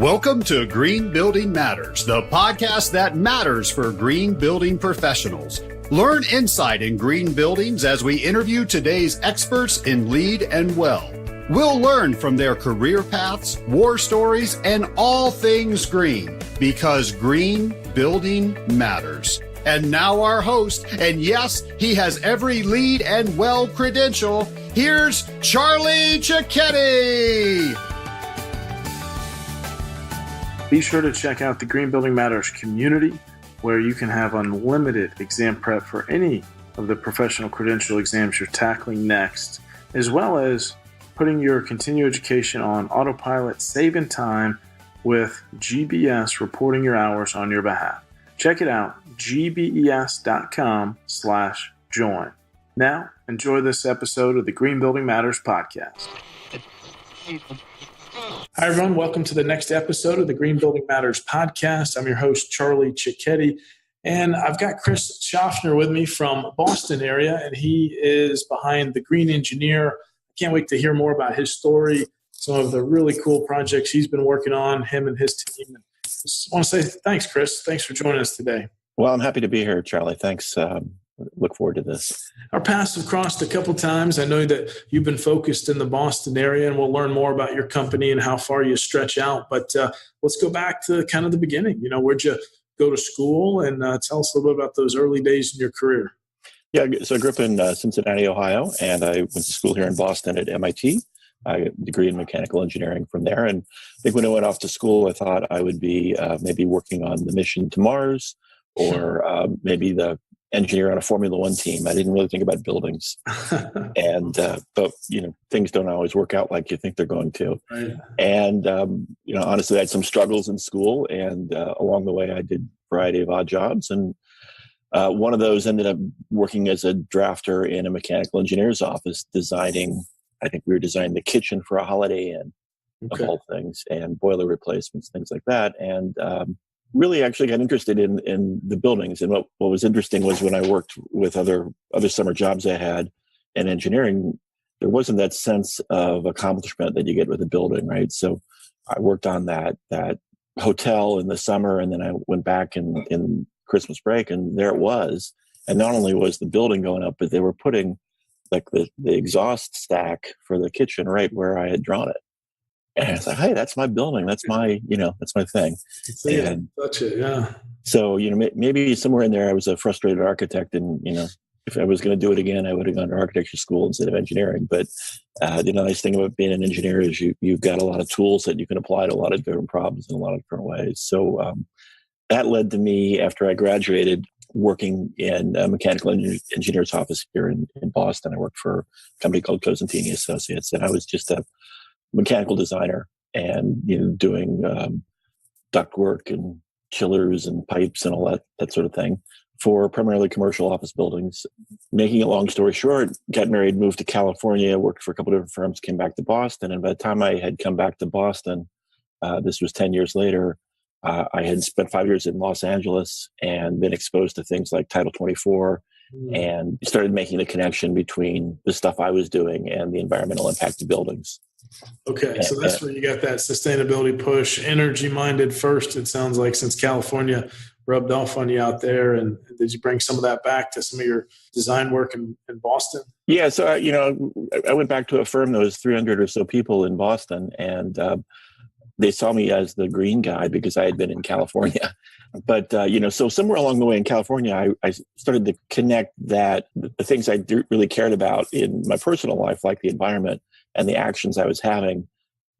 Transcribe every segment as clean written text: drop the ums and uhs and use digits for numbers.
Welcome to Green Building Matters, the podcast that matters for green building professionals. Learn insight in green buildings as we interview today's experts in LEED and WELL. We'll learn from their career paths, war stories, and all things green, because green building matters. And now our host, and yes, he has every LEED and WELL credential. Here's Charlie Cicchetti. Be sure to check out the Green Building Matters community, where you can have unlimited exam prep for any of the professional credential exams you're tackling next, as well as putting your continuing education on autopilot, saving time with GBS reporting your hours on your behalf. Check it out, gbes.com/join. Now, enjoy this episode of the Green Building Matters podcast. Hi, everyone. Welcome to the next episode of the Green Building Matters podcast. I'm your host, Charlie Cicchetti, and I've got Chris Shaffner with me from Boston area, and he is behind the Green Engineer. I can't wait to hear more about his story, some of the really cool projects he's been working on, him and his team. Just want to say thanks, Chris. Thanks for joining us today. Well, I'm happy to be here, Charlie. Thanks. Look forward to this. Our paths have crossed a couple times. I know that you've been focused in the Boston area, and we'll learn more about your company and how far you stretch out. But let's go back to kind of the beginning. You know, where'd you go to school? And tell us a little bit about those early days in your career. Yeah, so I grew up in Cincinnati, Ohio, and I went to school here in Boston at MIT. I got a degree in mechanical engineering from there. And I think when I went off to school, I thought I would be maybe working on the mission to Mars, or maybe the engineer on a Formula One team. I didn't really think about buildings. And, but, you know, things don't always work out like you think they're going to. Right. And, you know, honestly, I had some struggles in school, and along the way, I did a variety of odd jobs. And one of those ended up working as a drafter in a mechanical engineer's office, designing, I think we were designing the kitchen for a Holiday Inn, of all things, and boiler replacements, things like that. And, really actually got interested in the buildings. And what was interesting was when I worked with other summer jobs I had in engineering, there wasn't that sense of accomplishment that you get with a building, right? So I worked on that hotel in the summer, and then I went back in Christmas break, and there it was. And not only was the building going up, but they were putting like the exhaust stack for the kitchen right where I had drawn it. And I was like, hey, that's my building. That's my, that's my thing. And touch it, yeah. So, maybe somewhere in there, I was a frustrated architect, and, if I was going to do it again, I would have gone to architecture school instead of engineering. But the nice thing about being an engineer is you've got a lot of tools that you can apply to a lot of different problems in a lot of different ways. So that led to me, after I graduated, working in a mechanical engineer's office here in Boston. I worked for a company called Cosentini Associates, and I was just a mechanical designer, and doing ductwork and chillers and pipes and all that sort of thing for primarily commercial office buildings. Making a long story short, got married, moved to California, worked for a couple of different firms, came back to Boston, and by the time I had come back to Boston, this was 10 years later, I had spent 5 years in Los Angeles and been exposed to things like Title 24, and started making the connection between the stuff I was doing and the environmental impact of buildings. Okay, so that's where you got that sustainability push, energy-minded first, it sounds like, since California rubbed off on you out there. And did you bring some of that back to some of your design work in Boston? Yeah, so, I went back to a firm that was 300 or so people in Boston, and they saw me as the green guy because I had been in California. But, so somewhere along the way in California, I started to connect that the things I really cared about in my personal life, like the environment, and the actions I was having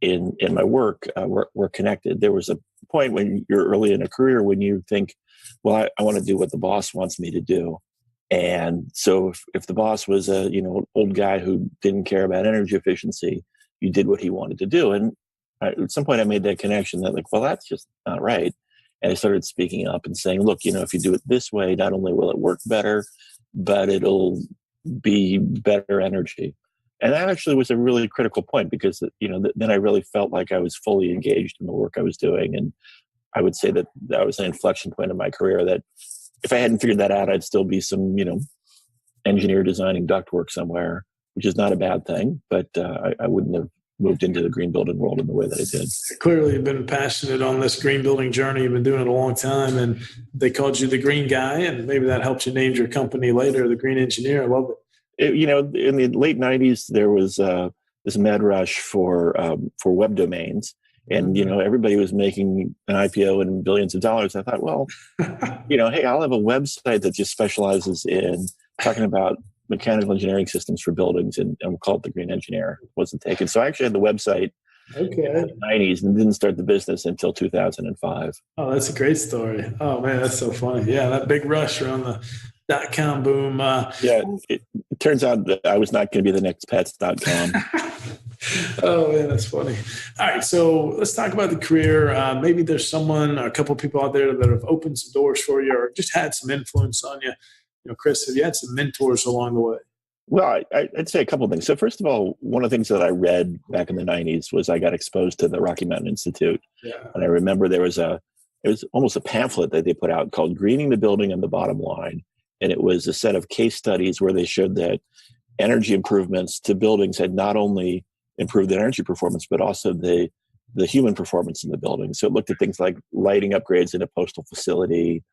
in my work were connected. There was a point when you're early in a career when you think, well, I want to do what the boss wants me to do. And so if the boss was an old guy who didn't care about energy efficiency, you did what he wanted to do. And at some point I made that connection that, like, well, that's just not right. And I started speaking up and saying, look, if you do it this way, not only will it work better, but it'll be better energy. And that actually was a really critical point, because, then I really felt like I was fully engaged in the work I was doing. And I would say that was an inflection point in my career, that if I hadn't figured that out, I'd still be some, engineer designing ductwork somewhere, which is not a bad thing, but I wouldn't have moved into the green building world in the way that I did. Clearly, you've been passionate on this green building journey. You've been doing it a long time, and they called you the green guy, and maybe that helped you name your company later, the Green Engineer. I love it. In the late 90s, there was this mad rush for web domains. And, everybody was making an IPO and billions of dollars. I thought, well, hey, I'll have a website that just specializes in talking about mechanical engineering systems for buildings, and we'll call it the Green Engineer. It wasn't taken. So I actually had the website in the 90s and didn't start the business until 2005. Oh, that's a great story. Oh, man, that's so funny. Yeah, that big rush around the .com boom. It turns out that I was not going to be the next pets.com. Oh, man, that's funny. All right, so let's talk about the career. Maybe there's a couple of people out there that have opened some doors for you or just had some influence on you. Chris, have you had some mentors along the way? Well, I'd say a couple of things. So first of all, one of the things that I read back in the 90s was I got exposed to the Rocky Mountain Institute. Yeah. And I remember it was almost a pamphlet that they put out called Greening the Building and the Bottom Line. And it was a set of case studies where they showed that energy improvements to buildings had not only improved the energy performance, but also the human performance in the building. So it looked at things like lighting upgrades in a postal facility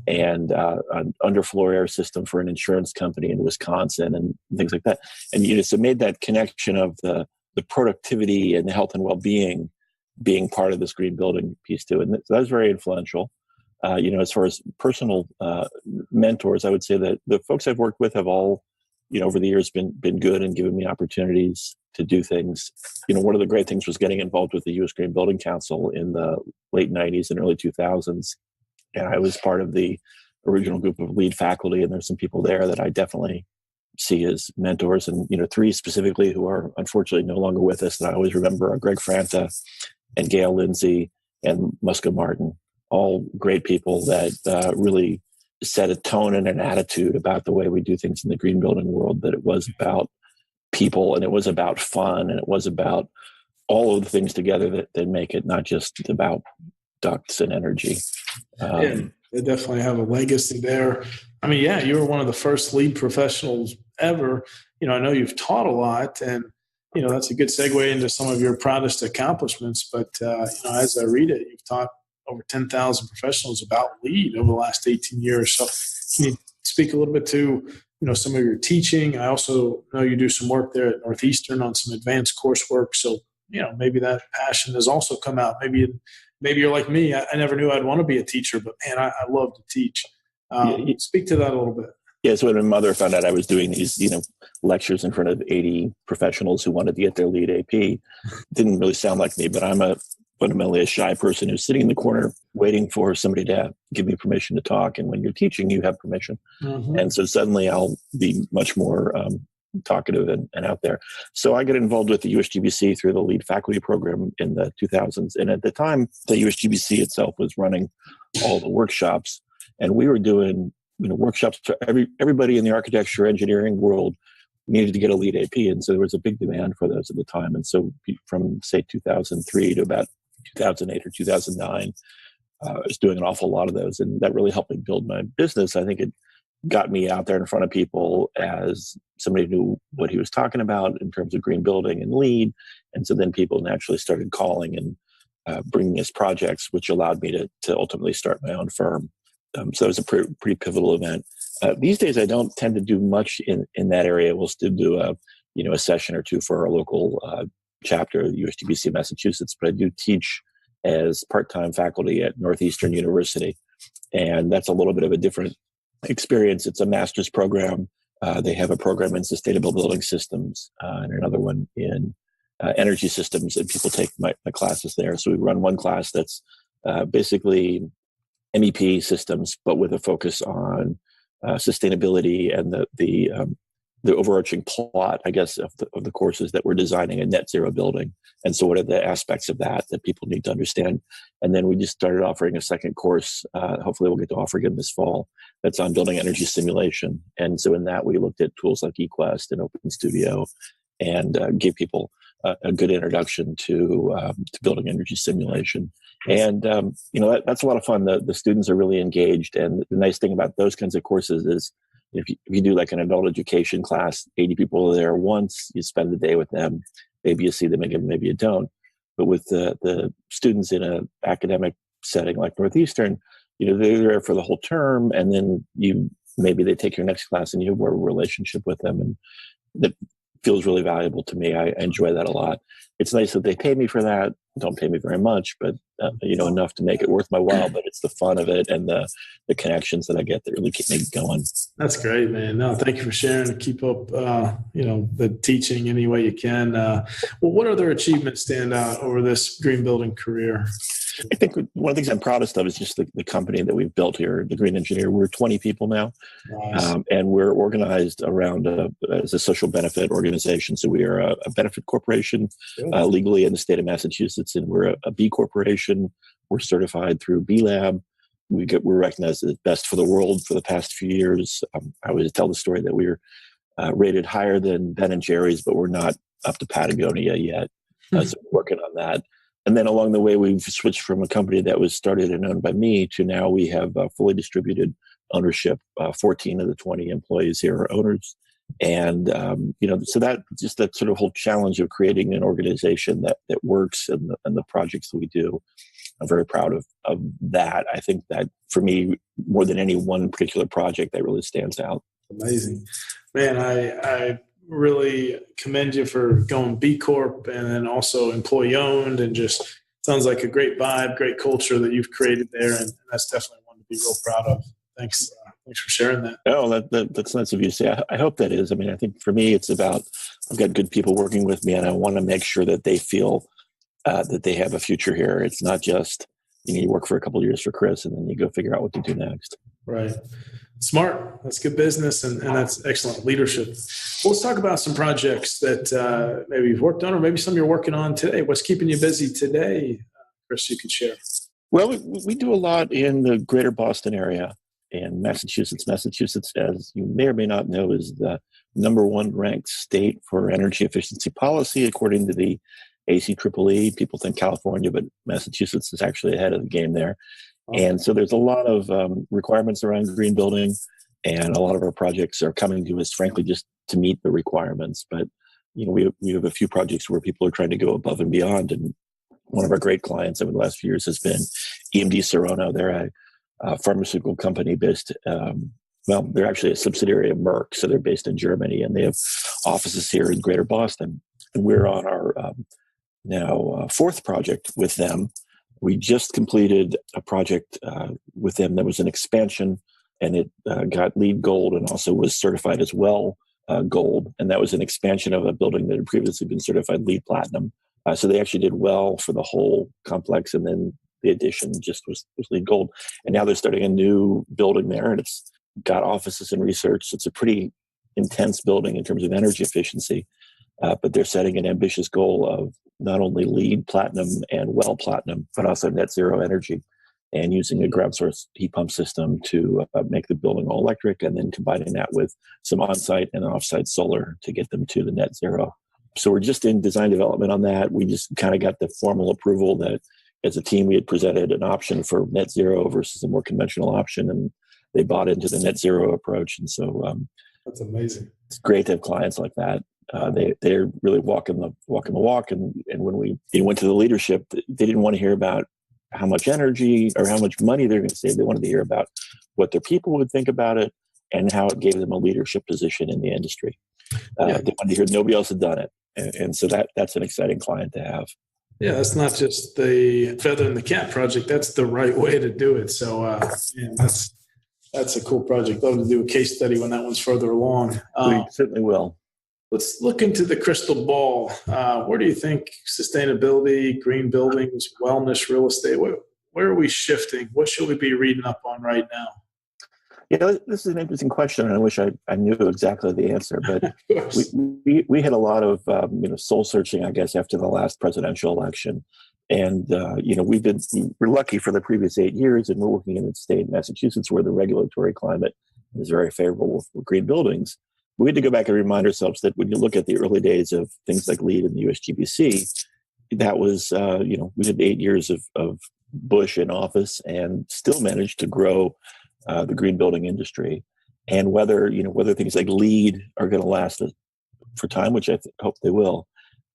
and an underfloor air system for an insurance company in Wisconsin and things like that. And so it made that connection of the productivity and the health and well-being being part of this green building piece too. And that was very influential. As far as personal mentors, I would say that the folks I've worked with have all, over the years been good and given me opportunities to do things. One of the great things was getting involved with the U.S. Green Building Council in the late 90s and early 2000s. And I was part of the original group of lead faculty, and there's some people there that I definitely see as mentors. And, 3 specifically who are unfortunately no longer with us that I always remember are Greg Franta and Gail Lindsay and Muska Martin, all great people that really set a tone and an attitude about the way we do things in the green building world, that it was about people and it was about fun and it was about all of the things together that make it not just about ducts and energy. They definitely have a legacy there. I mean, you were one of the first lead professionals ever. I know you've taught a lot, and that's a good segue into some of your proudest accomplishments. But as I read it, you've taught over 10,000 professionals about LEED over the last 18 years. So can you speak a little bit to some of your teaching? I also know you do some work there at Northeastern on some advanced coursework. So maybe that passion has also come out. Maybe you're like me. I never knew I'd want to be a teacher, but man, I love to teach. Speak to that a little bit. Yeah, so when my mother found out I was doing these, lectures in front of 80 professionals who wanted to get their LEED AP, it didn't really sound like me, but I'm fundamentally a shy person who's sitting in the corner waiting for somebody to give me permission to talk. And when you're teaching, you have permission. Mm-hmm. And so suddenly I'll be much more talkative and out there. So I got involved with the USGBC through the LEED faculty program in the 2000s. And at the time, the USGBC itself was running all the workshops. And we were doing workshops for everybody in the architecture engineering world needed to get a LEED AP. And so there was a big demand for those at the time. And so from, say, 2003 to about 2008 or 2009, I was doing an awful lot of those. And that really helped me build my business. I think it got me out there in front of people as somebody who knew what he was talking about in terms of green building and LEED. And so then people naturally started calling and bringing us projects, which allowed me to ultimately start my own firm. So it was a pretty pivotal event. These days, I don't tend to do much in that area. We'll still do a session or two for our local chapter, USGBC Massachusetts, but I do teach as part-time faculty at Northeastern University. And that's a little bit of a different experience. It's a master's program. They have a program in sustainable building systems and another one in energy systems, and people take my classes there. So we run one class that's basically MEP systems, but with a focus on sustainability and the overarching plot, I guess, of the courses that we're designing a net zero building. And so what are the aspects of that people need to understand? And then we just started offering a second course. Hopefully we'll get to offer again this fall. That's on building energy simulation. And so in that, we looked at tools like eQuest and OpenStudio and gave people a good introduction to building energy simulation. And, that's a lot of fun. The students are really engaged. And the nice thing about those kinds of courses is, if you do like an adult education class, 80 people are there once, you spend the day with them. Maybe you see them again, maybe you don't. But with the students in an academic setting like Northeastern, they're there for the whole term, and then maybe they take your next class and you have more of a relationship with them, and that feels really valuable to me. I enjoy that a lot. It's nice that they pay me for that. Don't pay me very much, but enough to make it worth my while. But it's the fun of it and the connections that I get that really keep me going. That's great, man. No, thank you for sharing. Keep up, the teaching any way you can. What other achievements stand out over this green building career? I think one of the things I'm proudest of is just the company that we've built here, the Green Engineer. We're 20 people now, nice. And we're organized around as a social benefit organization. So we are a benefit corporation legally in the state of Massachusetts, and we're a B corporation. We're certified through B Lab. We're recognized as best for the world for the past few years. I always tell the story that we were rated higher than Ben & Jerry's, but we're not up to Patagonia yet. So we're working on that. And then along the way, we've switched from a company that was started and owned by me to now we have fully distributed ownership. 14 of the 20 employees here are owners. And, so that just that sort of whole challenge of creating an organization that works and the projects that we do, I'm very proud of that. I think that for me, more than any one particular project, that really stands out. Amazing. Man, I really commend you for going B Corp and then also employee owned, and just sounds like a great vibe, great culture that you've created there. And that's definitely one to be real proud of. Thanks for sharing that. Oh, that's nice of you to say. I hope that is. I mean, I think for me, it's about, I've got good people working with me, and I want to make sure that they feel that they have a future here. It's not just, you work for a couple of years for Chris and then you go figure out what to do next. Right. Smart. That's good business, and that's excellent leadership. Well, let's talk about some projects that maybe you've worked on, or maybe some you're working on today. What's keeping you busy today, Chris, you can share? Well, we do a lot in the greater Boston area in Massachusetts. Massachusetts, as you may or may not know, is the number one ranked state for energy efficiency policy, according to the ACEEE. People think California, but Massachusetts is actually ahead of the game there. And so there's a lot of requirements around green building, and a lot of our projects are coming to us, frankly, just to meet the requirements. But, we have a few projects where people are trying to go above and beyond. And one of our great clients over the last few years has been EMD Serono. They're a pharmaceutical company based, they're actually a subsidiary of Merck. So they're based in Germany, and they have offices here in greater Boston. And we're on our fourth project with them. We just completed a project with them that was an expansion, and it got LEED Gold and also was certified as well Gold. And that was an expansion of a building that had previously been certified LEED Platinum. So they actually did well for the whole complex, and then the addition just was LEED Gold. And now they're starting a new building there, and it's got offices and research. It's a pretty intense building in terms of energy efficiency. But they're setting an ambitious goal of not only LEED Platinum and WELL Platinum, but also net zero energy, and using a ground source heat pump system to make the building all electric, and then combining that with some on-site and off-site solar to get them to the net zero. So we're just in design development on that. We just kind of got the formal approval that as a team we had presented an option for net zero versus a more conventional option, and they bought into the net zero approach. And so that's amazing. It's great to have clients like that. They're really walking the walk. And when we went to the leadership, they didn't want to hear about how much energy or how much money they're going to save. They wanted to hear about what their people would think about it and how it gave them a leadership position in the industry. They wanted to hear nobody else had done it. And so that's an exciting client to have. Yeah, that's not just the feather in the cap project. That's the right way to do it. So that's a cool project. Love to do a case study when that one's further along. We certainly will. Let's look into the crystal ball. Where do you think sustainability, green buildings, wellness, real estate, where are we shifting? What should we be reading up on right now? This is an interesting question, and I wish I knew exactly the answer. But we had a lot of soul searching, I guess, after the last presidential election, and we're lucky for the previous 8 years, and we're working in the state of Massachusetts where the regulatory climate is very favorable for green buildings. We had to go back and remind ourselves that when you look at the early days of things like LEED and the USGBC, that was we had 8 years of Bush in office and still managed to grow the green building industry. and whether things like LEED are going to last for time, which I hope they will.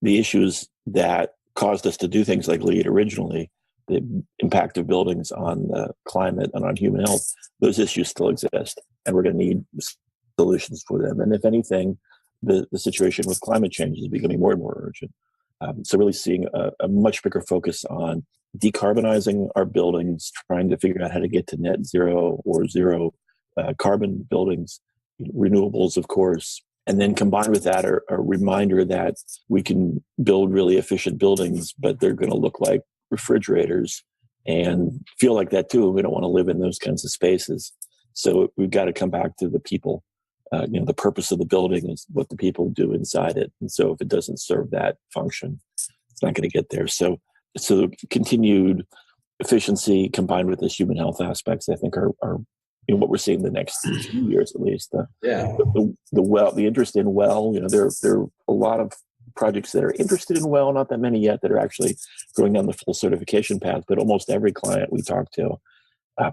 The issues that caused us to do things like LEED originally, the impact of buildings on the climate and on human health, those issues still exist, and we're going to need solutions for them. And if anything, the situation with climate change is becoming more and more urgent. So really seeing a much bigger focus on decarbonizing our buildings, trying to figure out how to get to net zero or zero carbon buildings, renewables, of course. And then combined with that, a reminder that we can build really efficient buildings, but they're going to look like refrigerators and feel like that too. We don't want to live in those kinds of spaces. So we've got to come back to the people. The purpose of the building is what the people do inside it. And so if it doesn't serve that function, it's not going to get there. So continued efficiency combined with this human health aspects, I think are what we're seeing the next few years at least. The interest in well, there are a lot of projects that are interested in well, not that many yet that are actually going down the full certification path, but almost every client we talk to,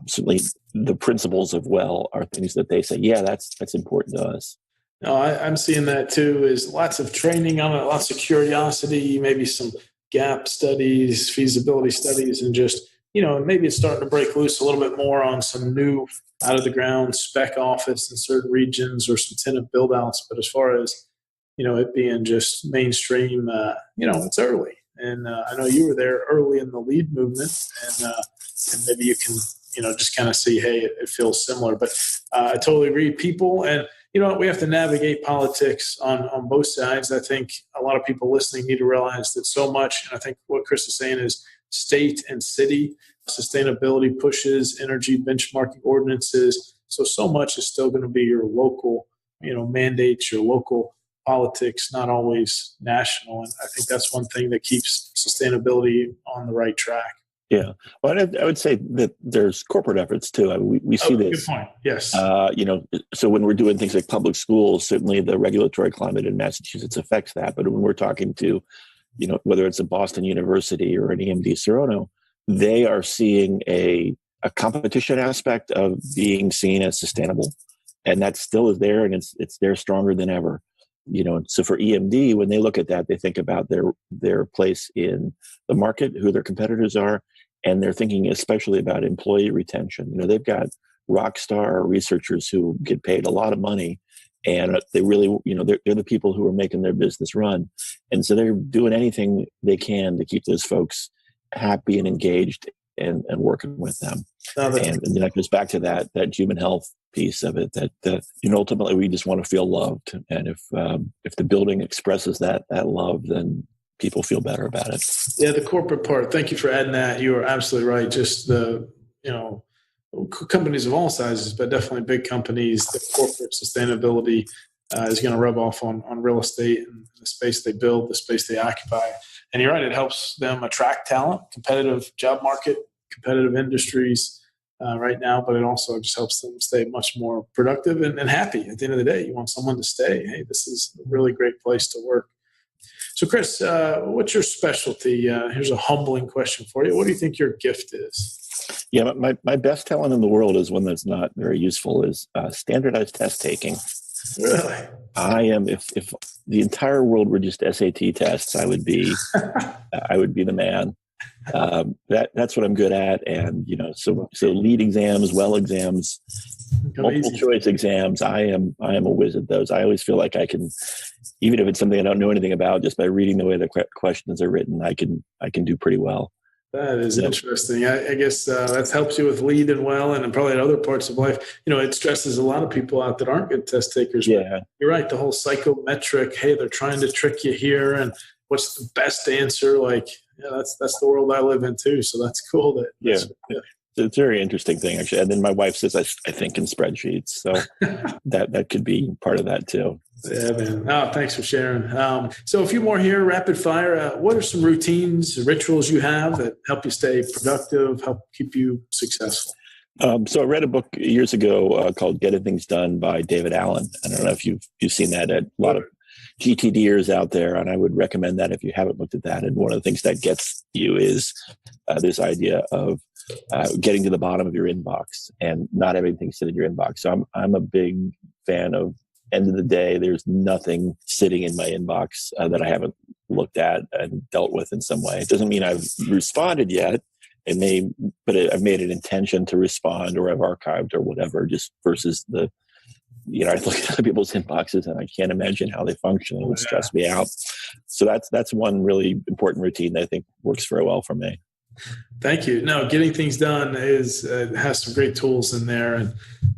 certainly the principles of well are things that they say, yeah, that's important to us. No, I'm seeing that too, is lots of training on it, lots of curiosity, maybe some gap studies, feasibility studies, and just, maybe it's starting to break loose a little bit more on some new out of the ground spec office in certain regions or some tenant build outs. But as far as, it being just mainstream, it's early. And I know you were there early in the LEED movement, and maybe you can, just kind of see, hey, it feels similar. But I totally agree. People, and we have to navigate politics on both sides. I think a lot of people listening need to realize that so much, and I think what Chris is saying is state and city sustainability pushes, energy benchmarking ordinances. So much is still going to be your local, mandates, your local politics, not always national. And I think that's one thing that keeps sustainability on the right track. Yeah. Well, I would say that there's corporate efforts too. I mean, we see this. Good point. Yes. So when we're doing things like public schools, certainly the regulatory climate in Massachusetts affects that. But when we're talking to, whether it's a Boston University or an EMD Serrano, they are seeing a competition aspect of being seen as sustainable. And that still is there, and it's there stronger than ever. So for EMD, when they look at that, they think about their place in the market, who their competitors are, and they're thinking especially about employee retention. They've got rock star researchers who get paid a lot of money, and they really, they're the people who are making their business run. And so they're doing anything they can to keep those folks happy and engaged and working with them. And then that goes back to that human health piece of it, that ultimately we just want to feel loved. And if the building expresses that love, then people feel better about it. Yeah, the corporate part. Thank you for adding that. You are absolutely right. Just the, companies of all sizes, but definitely big companies, the corporate sustainability is going to rub off on real estate and the space they build, the space they occupy. And you're right, it helps them attract talent, competitive job market, competitive industries right now, but it also just helps them stay much more productive and happy. At the end of the day, you want someone to stay. Hey, this is a really great place to work. So Chris, what's your specialty? Here's a humbling question for you. What do you think your gift is? Yeah, my best talent in the world is one that's not very useful, is standardized test taking. Really? I am. If the entire world were just SAT tests, I would be the man. That's what I'm good at, and so lead exams, well exams, multiple choice exams. I am a whiz at those. I always feel like I can, even if it's something I don't know anything about, just by reading the way the questions are written, I can do pretty well. That is interesting. I guess that helps you with lead and well, and probably in other parts of life. It stresses a lot of people out that aren't good test takers. Yeah, you're right. The whole psychometric. Hey, they're trying to trick you here, and what's the best answer? That's the world I live in too. So that's cool. It's a very interesting thing, actually. And then my wife says I think in spreadsheets, so that could be part of that too. Yeah, man. Oh, thanks for sharing. So a few more here, rapid fire. What are some routines, rituals you have that help you stay productive, help keep you successful? So I read a book years ago called Getting Things Done by David Allen. I don't know if you've seen that. A lot of GTDers out there, and I would recommend that if you haven't looked at that. And one of the things that gets you is this idea of getting to the bottom of your inbox and not everything sit in your inbox. So I'm a big fan of, end of the day, there's nothing sitting in my inbox that I haven't looked at and dealt with in some way. It doesn't mean I've responded yet. I've made an intention to respond, or I've archived or whatever, just versus I look at other people's inboxes and I can't imagine how they function. It would stress me out. So that's one really important routine that I think works very well for me. Thank you. No, getting things done has some great tools in there, and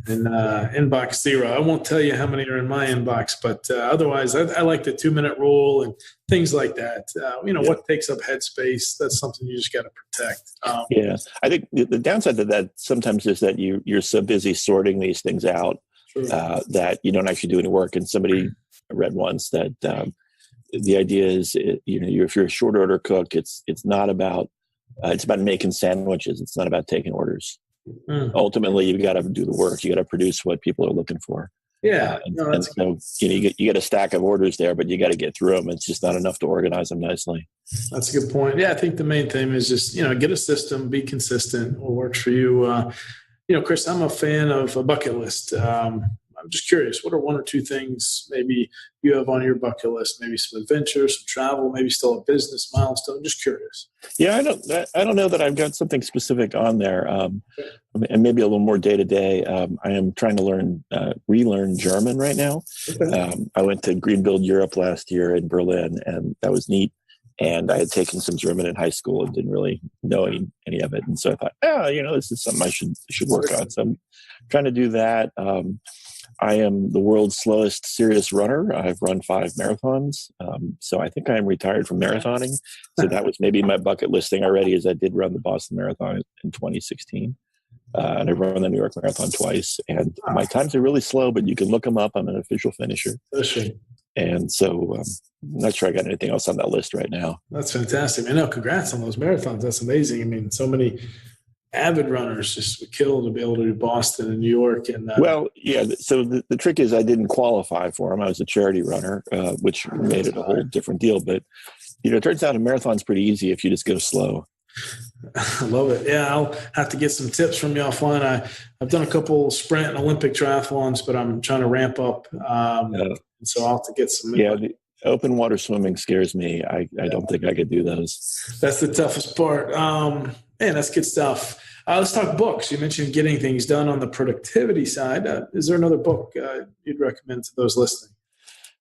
inbox zero. I won't tell you how many are in my inbox, but otherwise, I like the 2-minute rule and things like that. What takes up headspace? That's something you just got to protect. I think the downside to that sometimes is that you're so busy sorting these things out that you don't actually do any work. And somebody read once that the idea is, if you're a short order cook, it's not about it's about making sandwiches. It's not about taking orders. Ultimately, you've got to do the work. You got to produce what people are looking for. Yeah. So you get a stack of orders there, but you got to get through them. It's just not enough to organize them nicely. That's a good point. Yeah, I think the main thing is just, get a system, be consistent, what works for you. Chris, I'm a fan of a bucket list. I'm just curious, what are 1 or 2 things maybe you have on your bucket list? Maybe some adventure, some travel, maybe still a business milestone. Just curious. Yeah, I don't know that I've got something specific on there, and maybe a little more day to day. I am trying to relearn German right now. Okay. I went to Green Build Europe last year in Berlin, and that was neat. And I had taken some German in high school and didn't really know any of it. And so I thought, this is something I should work on. So I'm trying to do that. I am the world's slowest serious runner. I've run 5 marathons. So I think I am retired from marathoning. So that was maybe my bucket list thing already, is I did run the Boston Marathon in 2016. And I've run the New York Marathon twice. And my times are really slow, but you can look them up. I'm an official finisher. And so I'm not sure I got anything else on that list right now. That's fantastic. I know. Congrats on those marathons. That's amazing. I mean, so many avid runners just would kill to be able to do Boston and New York. And so the trick is I didn't qualify for them. I was a charity runner, which made it a whole different deal. But it turns out a marathon's pretty easy if you just go slow. I love it. Yeah, I'll have to get some tips from you offline. I've done a couple sprint and Olympic triathlons, but I'm trying to ramp up. So I'll have to get some. Yeah, the open water swimming scares me. I don't think I could do those. That's the toughest part. Man, that's good stuff. Let's talk books. You mentioned getting things done on the productivity side. Is there another book you'd recommend to those listening?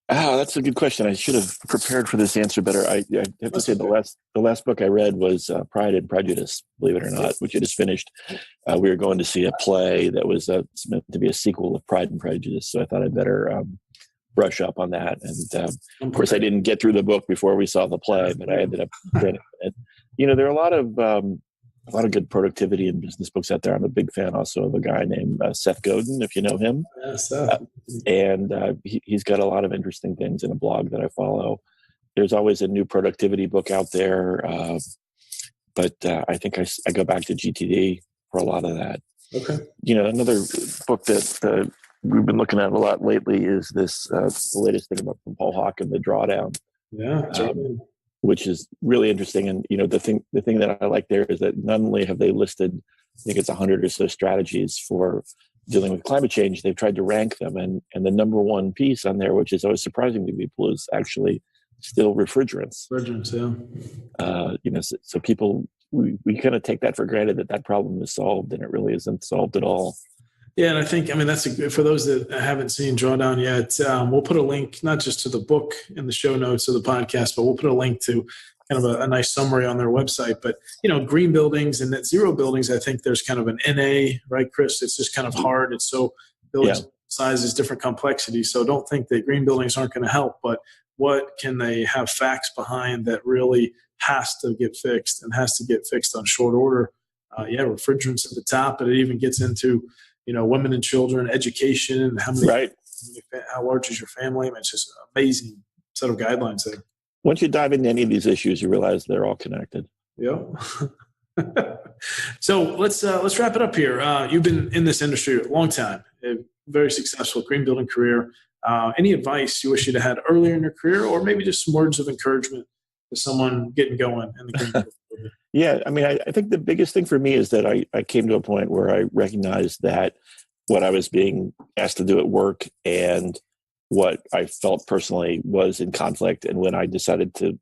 That's a good question. I should have prepared for this answer better. I have to say the last book I read was Pride and Prejudice, believe it or not, which I just finished. We were going to see a play that was meant to be a sequel of Pride and Prejudice, so I thought I'd better brush up on that. And of course, I didn't get through the book before we saw the play, but I ended up reading it. There are a lot of good productivity and business books out there. I'm a big fan also of a guy named Seth Godin, if you know him. Yeah, Seth. And he's got a lot of interesting things in a blog that I follow. There's always a new productivity book out there. But I think I go back to GTD for a lot of that. Okay. Another book that we've been looking at a lot lately is this, the latest thing about from Paul Hawken, The Drawdown. Yeah. Which is really interesting. And, the thing that I like there is that not only have they listed, I think it's 100 or so strategies for dealing with climate change, they've tried to rank them. And the number one piece on there, which is always surprising to people, is actually still refrigerants. Yeah. So people, we kind of take that for granted that problem is solved, and it really isn't solved at all. Yeah, and I think, that's for those that haven't seen Drawdown yet, we'll put a link not just to the book in the show notes of the podcast, but we'll put a link to kind of a nice summary on their website. But, green buildings and net zero buildings, I think there's kind of an NA, right, Chris? It's just kind of hard. It's so building sizes, different complexity. So don't think that green buildings aren't going to help, but what can they have facts behind that really has to get fixed and has to get fixed on short order? Refrigerants at the top, but it even gets into women and children, education, and how large is your family? It's just an amazing set of guidelines there. Once you dive into any of these issues, you realize they're all connected. Yeah. So let's wrap it up here. You've been in this industry a long time, a very successful green building career. Any advice you wish you'd had earlier in your career, or maybe just some words of encouragement to someone getting going in the green building? Yeah, I mean, I think the biggest thing for me is that I came to a point where I recognized that what I was being asked to do at work and what I felt personally was in conflict. And when I decided to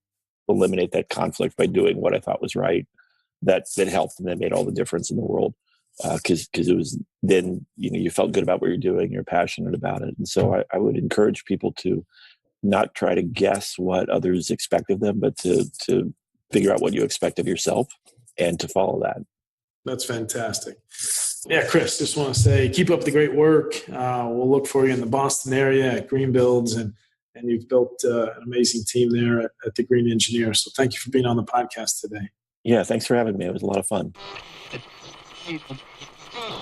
eliminate that conflict by doing what I thought was right, that helped and that made all the difference in the world. Because it was then, you felt good about what you're doing, you're passionate about it. And so I would encourage people to not try to guess what others expect of them, but to figure out what you expect of yourself and to follow that. That's fantastic. Yeah, Chris, just want to say, keep up the great work. We'll look for you in the Boston area at Green Builds, and you've built an amazing team there at the Green Engineer. So thank you for being on the podcast today. Yeah, thanks for having me. It was a lot of fun.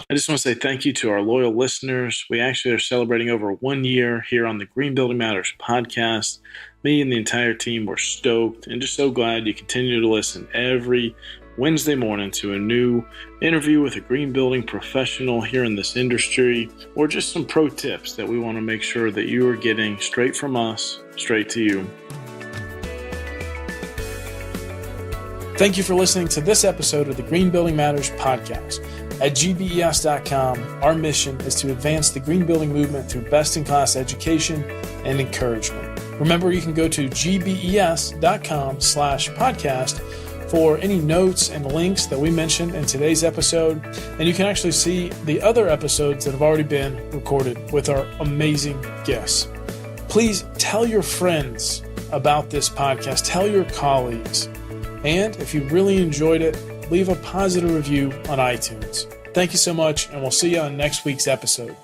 I just want to say thank you to our loyal listeners. We actually are celebrating over 1 year here on the Green Building Matters podcast. Me and the entire team were stoked and just so glad you continue to listen every Wednesday morning to a new interview with a green building professional here in this industry, or just some pro tips that we want to make sure that you are getting straight from us, straight to you. Thank you for listening to this episode of the Green Building Matters podcast. At gbes.com, our mission is to advance the green building movement through best-in-class education and encouragement. Remember, you can go to gbes.com/podcast for any notes and links that we mentioned in today's episode, and you can actually see the other episodes that have already been recorded with our amazing guests. Please tell your friends about this podcast, tell your colleagues, and if you really enjoyed it, leave a positive review on iTunes. Thank you so much, and we'll see you on next week's episode.